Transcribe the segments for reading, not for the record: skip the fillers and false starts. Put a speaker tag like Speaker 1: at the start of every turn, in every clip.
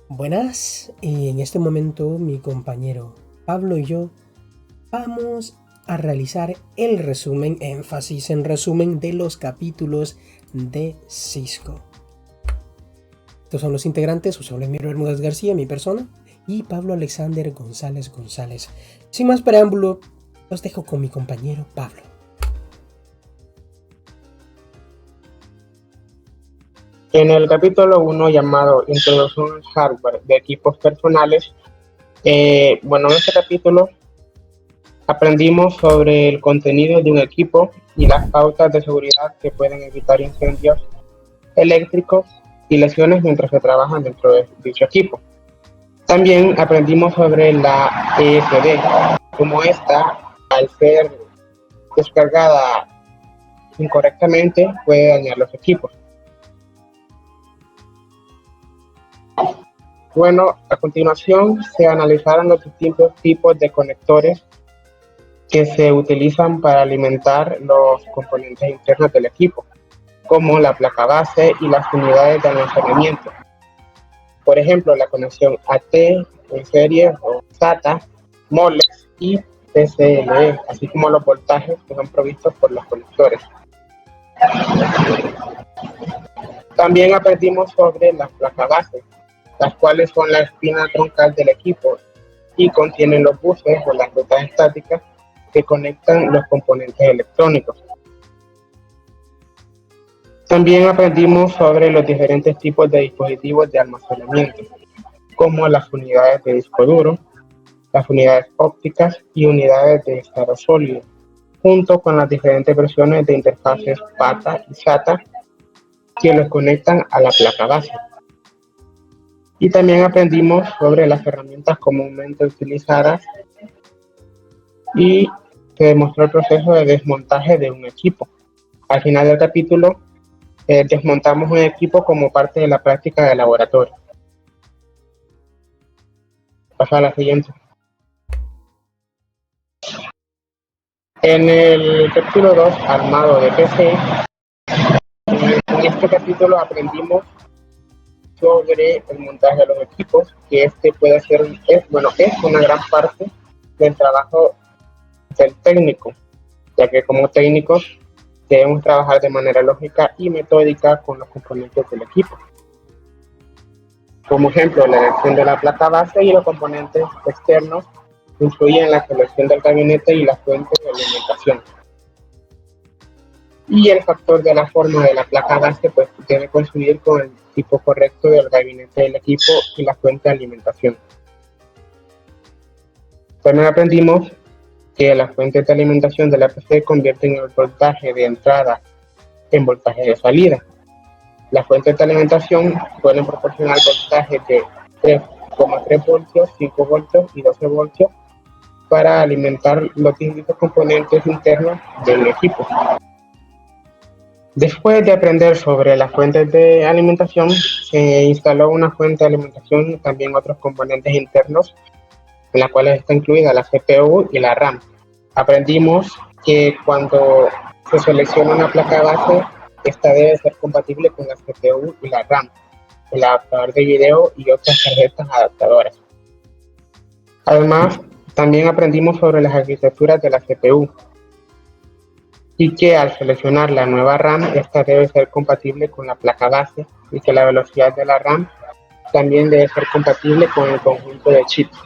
Speaker 1: Buenas, y en este momento mi compañero Pablo y yo vamos a realizar el resumen, énfasis en resumen de los capítulos de Cisco. Estos son los integrantes: José Vladimir Bermúdez García, mi persona, y Pablo Alexander González González. Sin más preámbulo, los dejo con mi compañero Pablo.
Speaker 2: En el capítulo 1 llamado Introducción al hardware de equipos personales, en este capítulo aprendimos sobre el contenido de un equipo y las pautas de seguridad que pueden evitar incendios eléctricos y lesiones mientras se trabajan dentro de dicho equipo. También aprendimos sobre la ESD, como esta, al ser descargada incorrectamente, puede dañar los equipos. A continuación se analizaron los distintos tipos de conectores que se utilizan para alimentar los componentes internos del equipo, como la placa base y las unidades de almacenamiento. Por ejemplo, la conexión AT en serie o SATA, Molex y PCLE, así como los voltajes que son provistos por los conectores. También aprendimos sobre las placas base, las cuales son la espina troncal del equipo y contienen los buses o las rutas estáticas que conectan los componentes electrónicos. También aprendimos sobre los diferentes tipos de dispositivos de almacenamiento, como las unidades de disco duro, las unidades ópticas y unidades de estado sólido, junto con las diferentes versiones de interfaces PATA y SATA que los conectan a la placa base. Y también aprendimos sobre las herramientas comúnmente utilizadas y se demostró el proceso de desmontaje de un equipo. Al final del capítulo, desmontamos un equipo como parte de la práctica de laboratorio. Pasa a la siguiente. En el capítulo 2, armado de PC, en este capítulo aprendimos sobre el montaje de los equipos, que puede ser, es una gran parte del trabajo del técnico, ya que como técnicos debemos trabajar de manera lógica y metódica con los componentes del equipo. Como ejemplo, la elección de la placa base y los componentes externos influyen en la selección del gabinete y la fuente de alimentación. Y el factor de la forma de la placa base debe coincidir con el tipo correcto del gabinete del equipo y la fuente de alimentación. También aprendimos que las fuentes de alimentación de la PC convierten el voltaje de entrada en voltaje de salida. Las fuentes de alimentación suelen proporcionar voltajes de 3,3 voltios, 5 voltios y 12 voltios para alimentar los distintos componentes internos del equipo. Después de aprender sobre las fuentes de alimentación, se instaló una fuente de alimentación y también otros componentes internos, en las cuales está incluida la CPU y la RAM. Aprendimos que cuando se selecciona una placa base, esta debe ser compatible con la CPU y la RAM, el adaptador de video y otras tarjetas adaptadoras. Además, también aprendimos sobre las arquitecturas de la CPU y que al seleccionar la nueva RAM, esta debe ser compatible con la placa base y que la velocidad de la RAM también debe ser compatible con el conjunto de chips.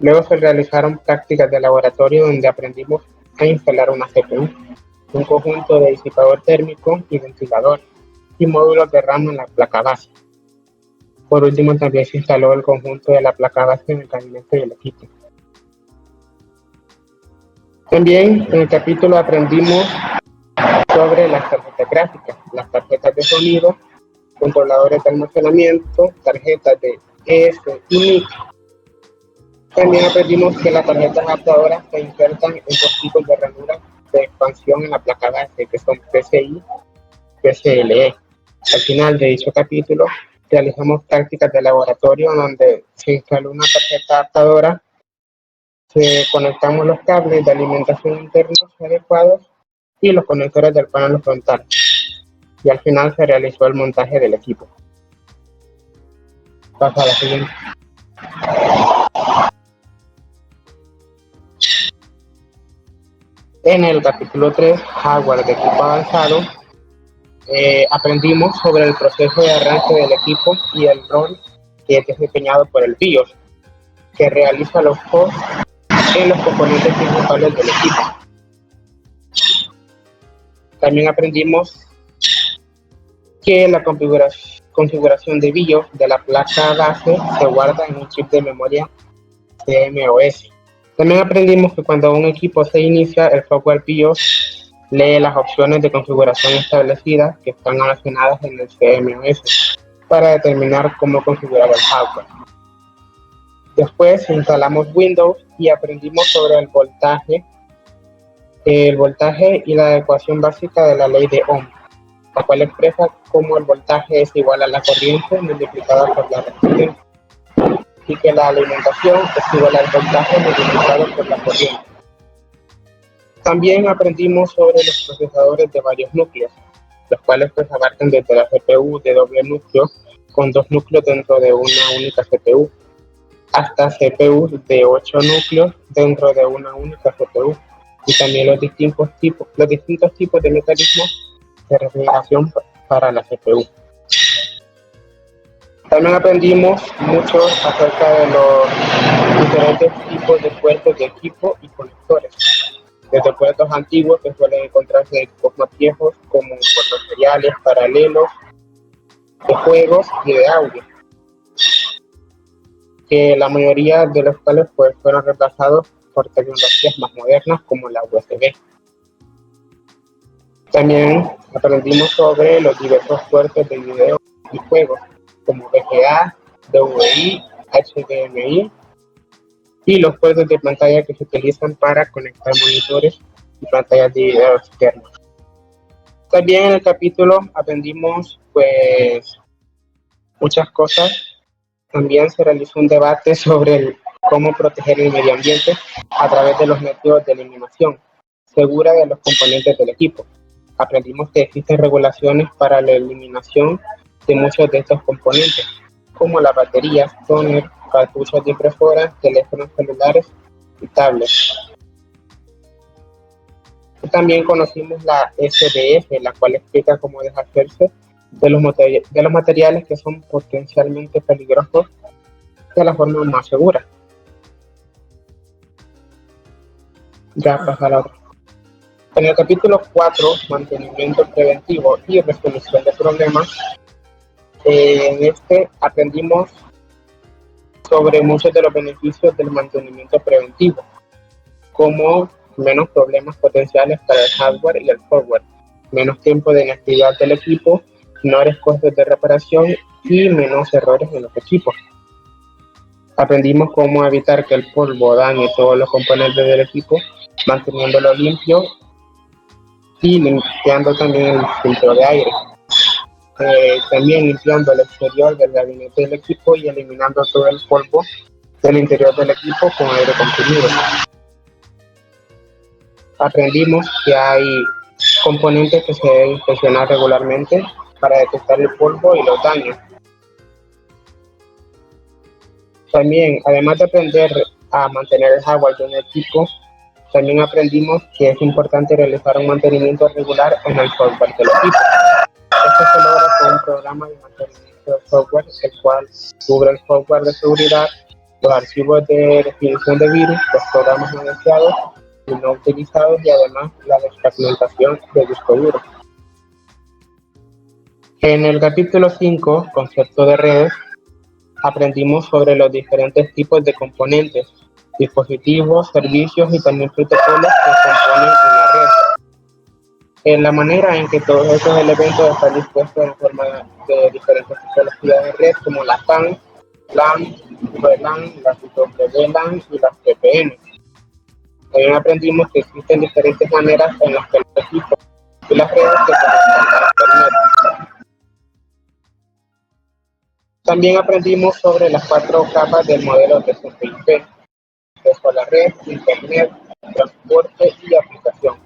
Speaker 2: Luego se realizaron prácticas de laboratorio donde aprendimos a instalar una CPU, un conjunto de disipador térmico y ventilador y módulos de RAM en la placa base. Por último, también se instaló el conjunto de la placa base en el gabinete del equipo. También en el capítulo aprendimos sobre las tarjetas gráficas, las tarjetas de sonido, controladores de almacenamiento, tarjetas de ES y NIC. También aprendimos que las tarjetas adaptadoras se insertan en dos tipos de ranuras de expansión en la placa base, que son PCI y PCLE. Al final de dicho capítulo, realizamos prácticas de laboratorio donde se instaló una tarjeta adaptadora, conectamos los cables de alimentación internos adecuados y los conectores del panel frontal. Y al final se realizó el montaje del equipo. Pasa a la siguiente. En el capítulo 3, hardware de equipo avanzado, aprendimos sobre el proceso de arranque del equipo y el rol que es desempeñado por el BIOS, que realiza los hosts en los componentes principales del equipo. También aprendimos que la configuración de BIOS de la placa base se guarda en un chip de memoria CMOS. También aprendimos que cuando un equipo se inicia, el software BIOS lee las opciones de configuración establecidas que están almacenadas en el CMOS para determinar cómo configurar el hardware. Después instalamos Windows y aprendimos sobre el voltaje y la ecuación básica de la ley de Ohm, la cual expresa cómo el voltaje es igual a la corriente multiplicada por la resistencia, y que la alimentación es igual al voltaje multiplicado por la corriente. También aprendimos sobre los procesadores de varios núcleos, los cuales abarcan desde la CPU de doble núcleo, con 2 núcleos dentro de una única CPU, hasta CPUs de 8 núcleos dentro de una única CPU, y también los distintos tipos de mecanismos de refrigeración para la CPU. También aprendimos mucho acerca de los diferentes tipos de puertos de equipo y conectores, desde puertos antiguos que suelen encontrarse en equipos más viejos, como puertos seriales, paralelos, de juegos y de audio, que la mayoría de los cuales fueron reemplazados por tecnologías más modernas como la USB. También aprendimos sobre los diversos puertos de video y juegos, como VGA, DVI, HDMI, y los puertos de pantalla que se utilizan para conectar monitores y pantallas de video externos. También en el capítulo aprendimos muchas cosas. También se realizó un debate sobre cómo proteger el medio ambiente a través de los métodos de eliminación segura de los componentes del equipo. Aprendimos que existen regulaciones para la eliminación de muchos de estos componentes, como las baterías, tóner, cartuchos de impresoras, teléfonos celulares y tablets. También conocimos la SDF, la cual explica cómo deshacerse de los materiales que son potencialmente peligrosos de la forma más segura. Ya pasa la otra. En el capítulo 4, mantenimiento preventivo y resolución de problemas, en este aprendimos sobre muchos de los beneficios del mantenimiento preventivo, como menos problemas potenciales para el hardware y el software, menos tiempo de inactividad del equipo, menores costos de reparación y menos errores en los equipos. Aprendimos cómo evitar que el polvo dañe todos los componentes del equipo, manteniéndolo limpio y limpiando también el filtro de aire. También limpiando el exterior del gabinete del equipo y eliminando todo el polvo del interior del equipo con aire comprimido. Aprendimos que hay componentes que se deben inspeccionar regularmente para detectar el polvo y los daños. También, además de aprender a mantener el hardware de un equipo, también aprendimos que es importante realizar un mantenimiento regular en el software del equipo. Esto se logra con un programa de mantenimiento del software, el cual cubre el software de seguridad, los archivos de definición de virus, los programas no deseados y no utilizados, y además la desfragmentación del disco duro. En el capítulo 5, concepto de redes, aprendimos sobre los diferentes tipos de componentes, dispositivos, servicios y también protocolos que componen una red. En la manera en que todos estos elementos están dispuestos en forma de diferentes topologías de red, como la PAN, LAN, VLAN, las WLAN y las VPN. También aprendimos que existen diferentes maneras en las que los equipos y las redes se conectan a Internet. También aprendimos sobre las 4 capas del modelo de TCP/IP: acceso a la red, Internet, transporte y aplicación,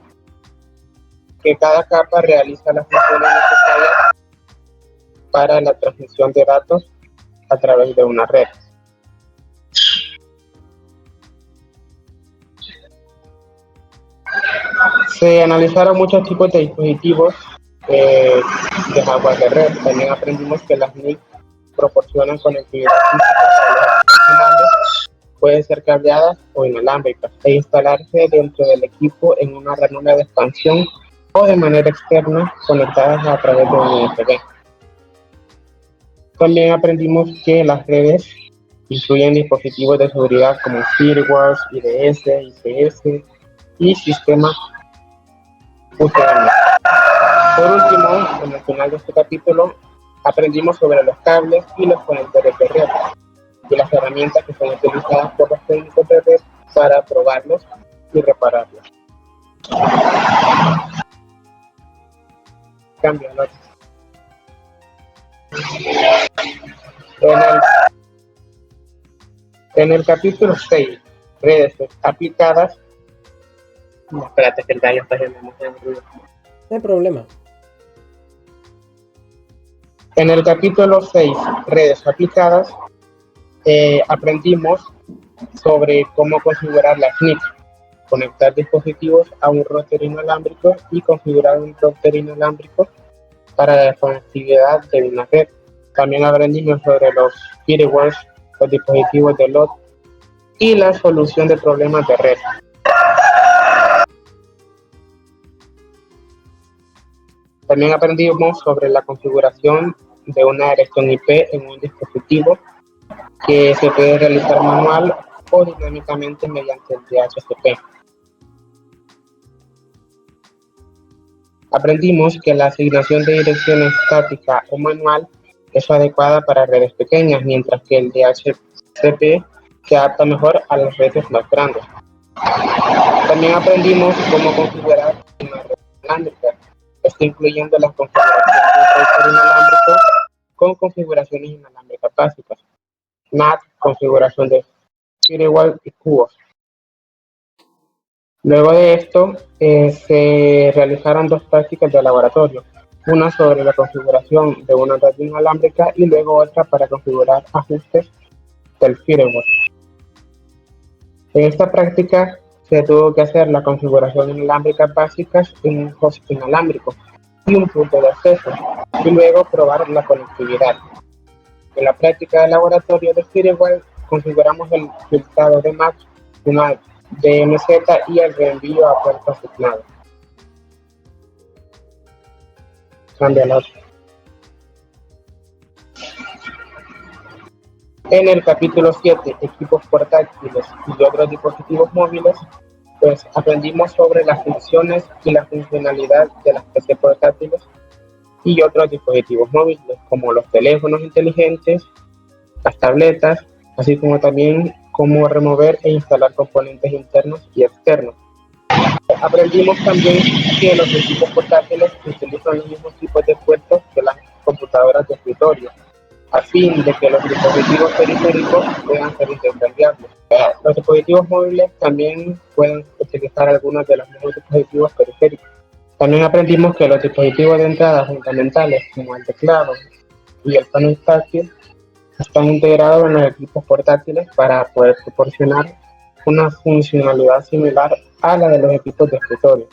Speaker 2: que cada capa realiza las funciones necesarias para la transmisión de datos a través de una red. Se analizaron muchos tipos de dispositivos de hardware de red. También aprendimos que las NIC proporcionan conectividad física profesionales, pueden ser cableadas o inalámbricas e instalarse dentro del equipo en una ranura de expansión o de manera externa conectadas a través de un USB. También aprendimos que las redes incluyen dispositivos de seguridad como firewalls, IDS, IPS y sistemas UTM. Por último, en el final de este capítulo, aprendimos sobre los cables y los conectores de red y las herramientas que son utilizadas por los técnicos de red para probarlos y repararlos. Cambio, ¿no? En el capítulo 6, redes aplicadas. No, espérate, que el gallo está haciendo mucho ruido.
Speaker 1: No hay problema.
Speaker 2: En el capítulo 6, redes aplicadas, aprendimos sobre cómo configurar las NIC, conectar dispositivos a un router inalámbrico y configurar un router inalámbrico para la conectividad de una red. También aprendimos sobre los firewalls, los dispositivos de load y la solución de problemas de red. También aprendimos sobre la configuración de una dirección IP en un dispositivo que se puede realizar manual o dinámicamente mediante el DHCP. Aprendimos que la asignación de dirección estática o manual es adecuada para redes pequeñas, mientras que el DHCP se adapta mejor a las redes más grandes. También aprendimos cómo configurar una red inalámbrica, esto incluyendo la configuración de un router inalámbrico con configuraciones inalámbricas básicas, NAT, configuración de firewall y cubos. Luego de esto, se realizaron 2 prácticas de laboratorio, una sobre la configuración de una red inalámbrica y luego otra para configurar ajustes del firewall. En esta práctica se tuvo que hacer la configuración inalámbrica básicas en un host inalámbrico y un punto de acceso, y luego probar la conectividad. En la práctica de laboratorio de firewall configuramos el filtrado de MAC, una DMZ y el reenvío a puerto asignado. Cámbialo. En el capítulo 7, equipos portátiles y otros dispositivos móviles, pues aprendimos sobre las funciones y la funcionalidad de las PC portátiles y otros dispositivos móviles, como los teléfonos inteligentes, las tabletas, así como también cómo remover e instalar componentes internos y externos. Aprendimos también que los equipos portátiles utilizan los mismos tipos de puertos que las computadoras de escritorio, a fin de que los dispositivos periféricos puedan ser intercambiables. Los dispositivos móviles también pueden utilizar algunos de los mismos dispositivos periféricos. También aprendimos que los dispositivos de entrada fundamentales, como el teclado y el panel táctil, están integrados en los equipos portátiles para poder proporcionar una funcionalidad similar a la de los equipos de escritorio.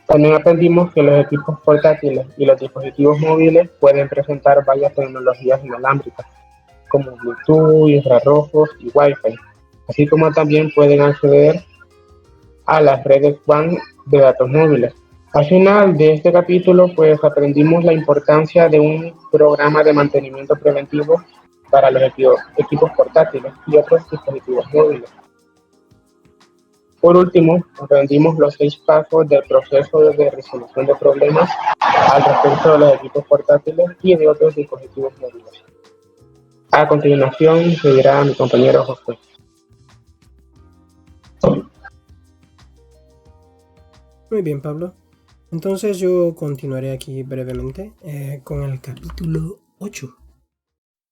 Speaker 2: También aprendimos que los equipos portátiles y los dispositivos móviles pueden presentar varias tecnologías inalámbricas, como Bluetooth, infrarrojos y Wi-Fi, así como también pueden acceder a las redes WAN de datos móviles. Al final de este capítulo, pues aprendimos la importancia de un programa de mantenimiento preventivo para los equipos portátiles y otros dispositivos móviles. Por último, aprendimos los 6 pasos del proceso de resolución de problemas al respecto de los equipos portátiles y de otros dispositivos móviles. A continuación, seguirá mi compañero José.
Speaker 1: Muy bien, Pablo. Entonces yo continuaré aquí brevemente con el capítulo 8.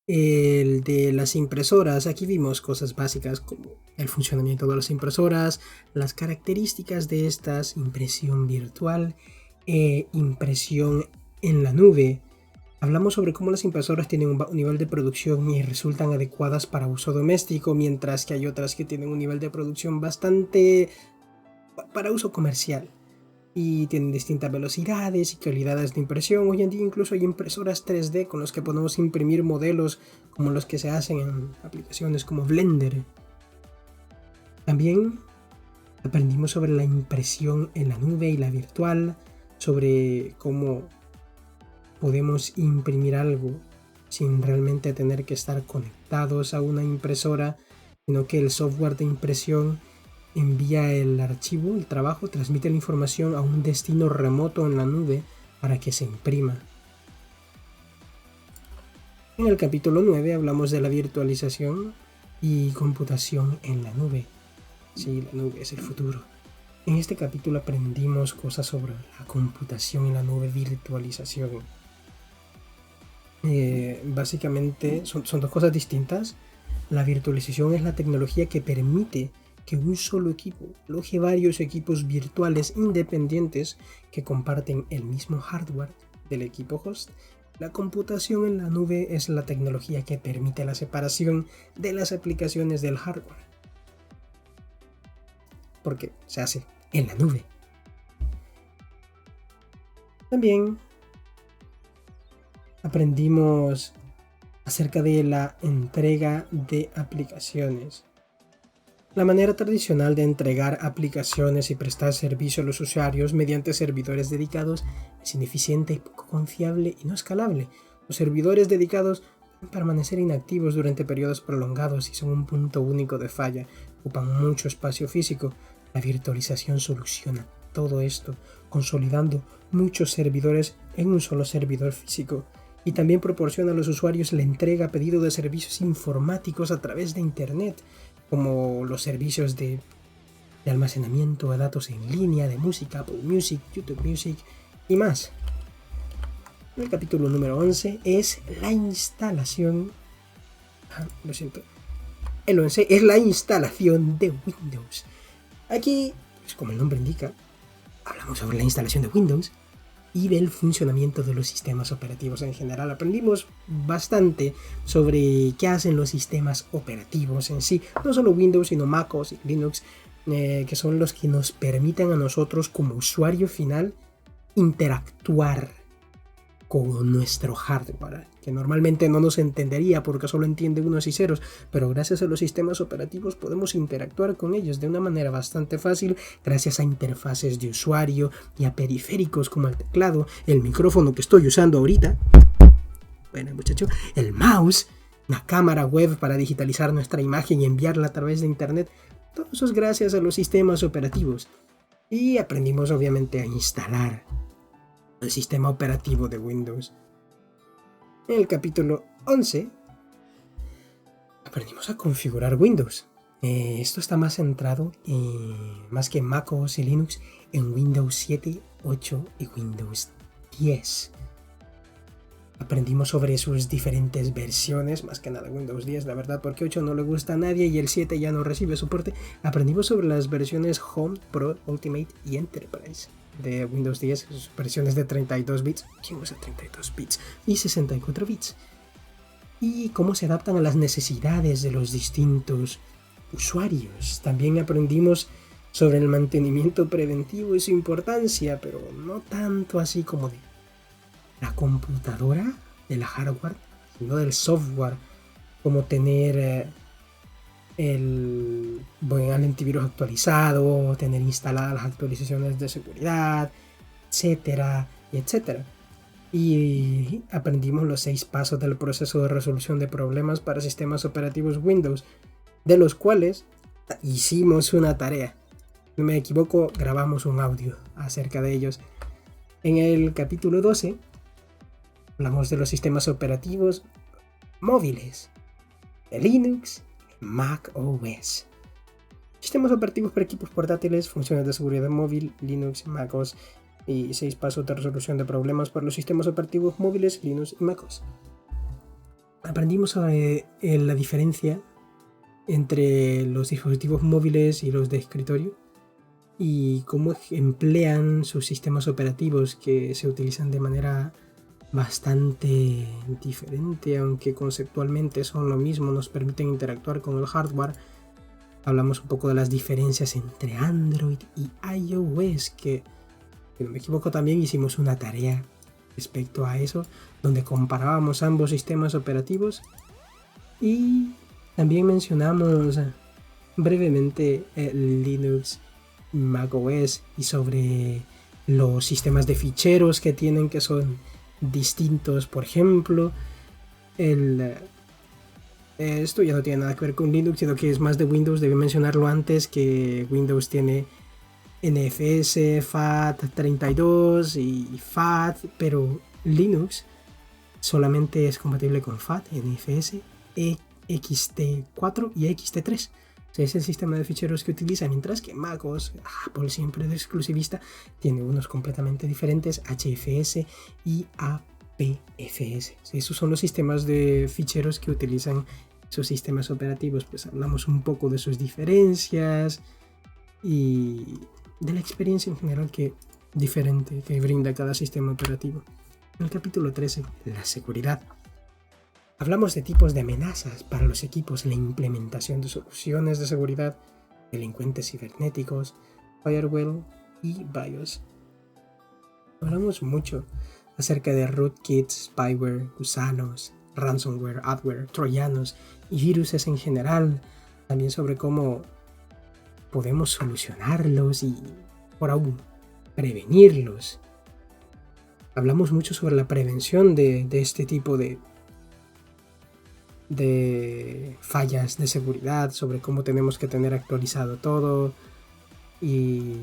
Speaker 1: El de las impresoras. Aquí vimos cosas básicas como el funcionamiento de las impresoras, las características de estas, impresión virtual, impresión en la nube, Hablamos sobre cómo las impresoras tienen un bajo nivel de producción y resultan adecuadas para uso doméstico, mientras que hay otras que tienen un nivel de producción bastante para uso comercial y tienen distintas velocidades y calidades de impresión. Hoy en día incluso hay impresoras 3D con las que podemos imprimir modelos como los que se hacen en aplicaciones como Blender. También aprendimos sobre la impresión en la nube y la virtual, sobre cómo podemos imprimir algo sin realmente tener que estar conectados a una impresora, sino que el software de impresión envía el archivo, el trabajo, transmite la información a un destino remoto en la nube para que se imprima. En el capítulo 9 hablamos de la virtualización y computación en la nube. Sí, la nube es el futuro. En este capítulo aprendimos cosas sobre la computación en la nube, virtualización. Básicamente son dos cosas distintas. La virtualización es la tecnología que permite que un solo equipo aloje varios equipos virtuales independientes que comparten el mismo hardware del equipo host. La computación en la nube es la tecnología que permite la separación de las aplicaciones del hardware, porque se hace en la nube. También aprendimos acerca de la entrega de aplicaciones. La manera tradicional de entregar aplicaciones y prestar servicio a los usuarios mediante servidores dedicados es ineficiente y poco confiable y no escalable. Los servidores dedicados pueden permanecer inactivos durante periodos prolongados y son un punto único de falla. Ocupan mucho espacio físico. La virtualización soluciona todo esto, consolidando muchos servidores en un solo servidor físico. Y también proporciona a los usuarios la entrega a pedido de servicios informáticos a través de Internet, como los servicios de almacenamiento de datos en línea, de música, Apple Music, YouTube Music y más. El capítulo número 11 es la instalación. El 11 es la instalación de Windows. Aquí, pues como el nombre indica, hablamos sobre la instalación de Windows y del funcionamiento de los sistemas operativos en general. Aprendimos bastante sobre qué hacen los sistemas operativos en sí, no solo Windows, sino MacOS y Linux, que son los que nos permiten a nosotros como usuario final interactuar con nuestro hardware, que normalmente no nos entendería porque solo entiende unos y ceros, pero gracias a los sistemas operativos podemos interactuar con ellos de una manera bastante fácil, gracias a interfaces de usuario y a periféricos como el teclado, el micrófono que estoy usando ahorita, bueno muchacho, el mouse, una cámara web para digitalizar nuestra imagen y enviarla a través de internet. Todo eso es gracias a los sistemas operativos. Y aprendimos obviamente a instalar el sistema operativo de Windows. En el capítulo 11 aprendimos a configurar Windows. Esto está más centrado, más que MacOS y Linux, en Windows 7, 8 y Windows 10. Aprendimos sobre sus diferentes versiones, más que nada Windows 10, la verdad, porque 8 no le gusta a nadie y el 7 ya no recibe soporte. Aprendimos sobre las versiones Home, Pro, Ultimate y Enterprise de Windows 10, sus versiones de 32 bits, ¿quién usa 32 bits? Y 64 bits. Y cómo se adaptan a las necesidades de los distintos usuarios. También aprendimos sobre el mantenimiento preventivo y su importancia, pero no tanto así como de la computadora, de la hardware, sino del software, como tener el buen antivirus actualizado, tener instaladas las actualizaciones de seguridad, etcétera, etcétera. Y aprendimos los 6 pasos del proceso de resolución de problemas para sistemas operativos Windows, de los cuales hicimos una tarea. Si no me equivoco, grabamos un audio acerca de ellos. En el capítulo 12 hablamos de los sistemas operativos móviles, de Linux, Mac OS. Sistemas operativos para equipos portátiles, funciones de seguridad móvil, Linux, Mac OS y 6 pasos de resolución de problemas para los sistemas operativos móviles, Linux y Mac OS. Aprendimos sobre la diferencia entre los dispositivos móviles y los de escritorio y cómo emplean sus sistemas operativos que se utilizan de manera bastante diferente, aunque conceptualmente son lo mismo, nos permiten interactuar con el hardware. Hablamos un poco de las diferencias entre Android y iOS, que si no me equivoco también hicimos una tarea respecto a eso, donde comparábamos ambos sistemas operativos y también mencionamos brevemente el Linux, macOS y sobre los sistemas de ficheros que tienen, que son distintos. Por ejemplo, esto ya no tiene nada que ver con Linux, sino que es más de Windows. Debí mencionarlo antes, que Windows tiene NFS, FAT32 y FAT, pero Linux solamente es compatible con FAT, NFS, XT4 y XT3. O sea, es el sistema de ficheros que utiliza, mientras que MacOS, Apple siempre de exclusivista, tiene unos completamente diferentes, HFS y APFS. O sea, esos son los sistemas de ficheros que utilizan esos sistemas operativos. Pues hablamos un poco de sus diferencias y de la experiencia en general diferente que brinda cada sistema operativo. En el capítulo 13, la seguridad. Hablamos de tipos de amenazas para los equipos, la implementación de soluciones de seguridad, delincuentes cibernéticos, firewall y BIOS. Hablamos mucho acerca de rootkits, spyware, gusanos, ransomware, adware, troyanos y viruses en general. También sobre cómo podemos solucionarlos y, por aún, prevenirlos. Hablamos mucho sobre la prevención de este tipo de fallas de seguridad, sobre cómo tenemos que tener actualizado todo y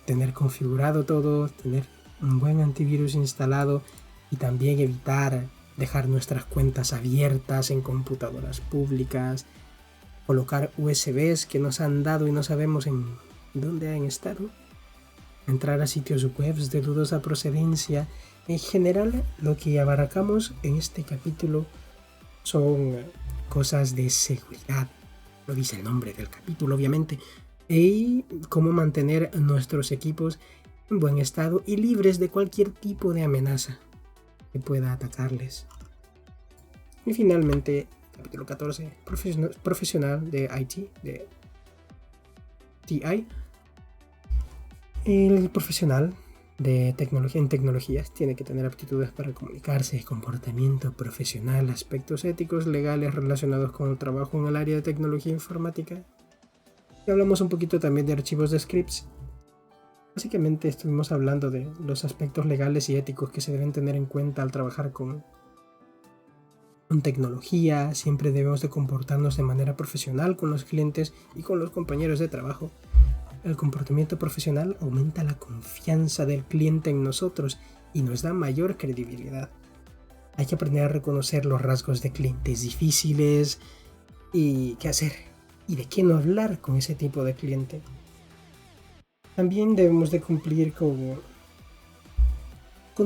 Speaker 1: tener configurado todo, tener un buen antivirus instalado y también evitar dejar nuestras cuentas abiertas en computadoras públicas, colocar USBs que nos han dado y no sabemos en dónde han estado, entrar a sitios web de dudosa procedencia. En general, lo que abarcamos en este capítulo son cosas de seguridad, lo dice el nombre del capítulo obviamente, y cómo mantener nuestros equipos en buen estado y libres de cualquier tipo de amenaza que pueda atacarles. Y finalmente, capítulo 14, profesional de IT, de TI. El profesional de tecnologías tiene que tener aptitudes para comunicarse, comportamiento profesional, aspectos éticos, legales relacionados con el trabajo en el área de tecnología informática. Y hablamos un poquito también de archivos de scripts. Básicamente estuvimos hablando de los aspectos legales y éticos que se deben tener en cuenta al trabajar con tecnología. Siempre debemos de comportarnos de manera profesional con los clientes y con los compañeros de trabajo. El comportamiento profesional aumenta la confianza del cliente en nosotros y nos da mayor credibilidad. Hay que aprender a reconocer los rasgos de clientes difíciles y qué hacer y de qué no hablar con ese tipo de cliente. También debemos de cumplir con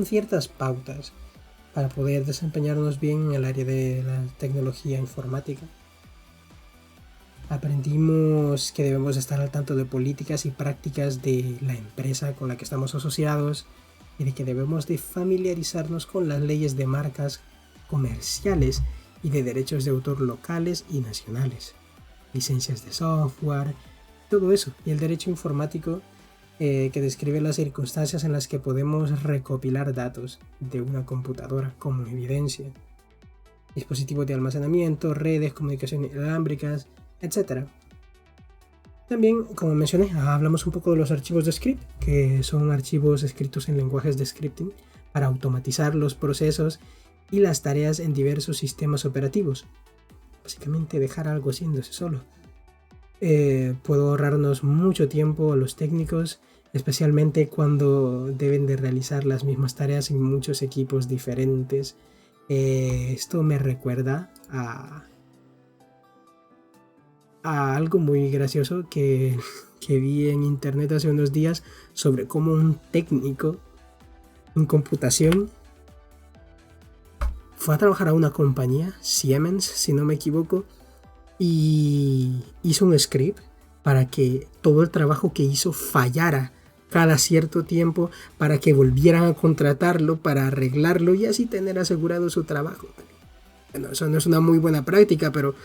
Speaker 1: ciertas pautas para poder desempeñarnos bien en el área de la tecnología informática. Aprendimos que debemos estar al tanto de políticas y prácticas de la empresa con la que estamos asociados y de que debemos de familiarizarnos con las leyes de marcas comerciales y de derechos de autor locales y nacionales, licencias de software, todo eso, y el derecho informático que describe las circunstancias en las que podemos recopilar datos de una computadora como evidencia, dispositivos de almacenamiento, redes, comunicaciones inalámbricas, etc. También, como mencioné, hablamos un poco de los archivos de script, que son archivos escritos en lenguajes de scripting para automatizar los procesos y las tareas en diversos sistemas operativos. Básicamente dejar algo haciéndose solo. Puedo ahorrarnos mucho tiempo a los técnicos, especialmente cuando deben de realizar las mismas tareas en muchos equipos diferentes. Esto me recuerda a algo muy gracioso que vi en internet hace unos días sobre cómo un técnico en computación fue a trabajar a una compañía, Siemens, si no me equivoco, y hizo un script para que todo el trabajo que hizo fallara cada cierto tiempo para que volvieran a contratarlo, para arreglarlo y así tener asegurado su trabajo. Bueno, eso no es una muy buena práctica, pero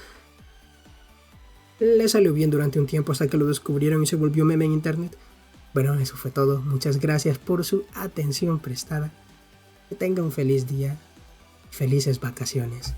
Speaker 1: le salió bien durante un tiempo hasta que lo descubrieron y se volvió meme en internet. Bueno, eso fue todo. Muchas gracias por su atención prestada. Que tenga un feliz día. Felices vacaciones.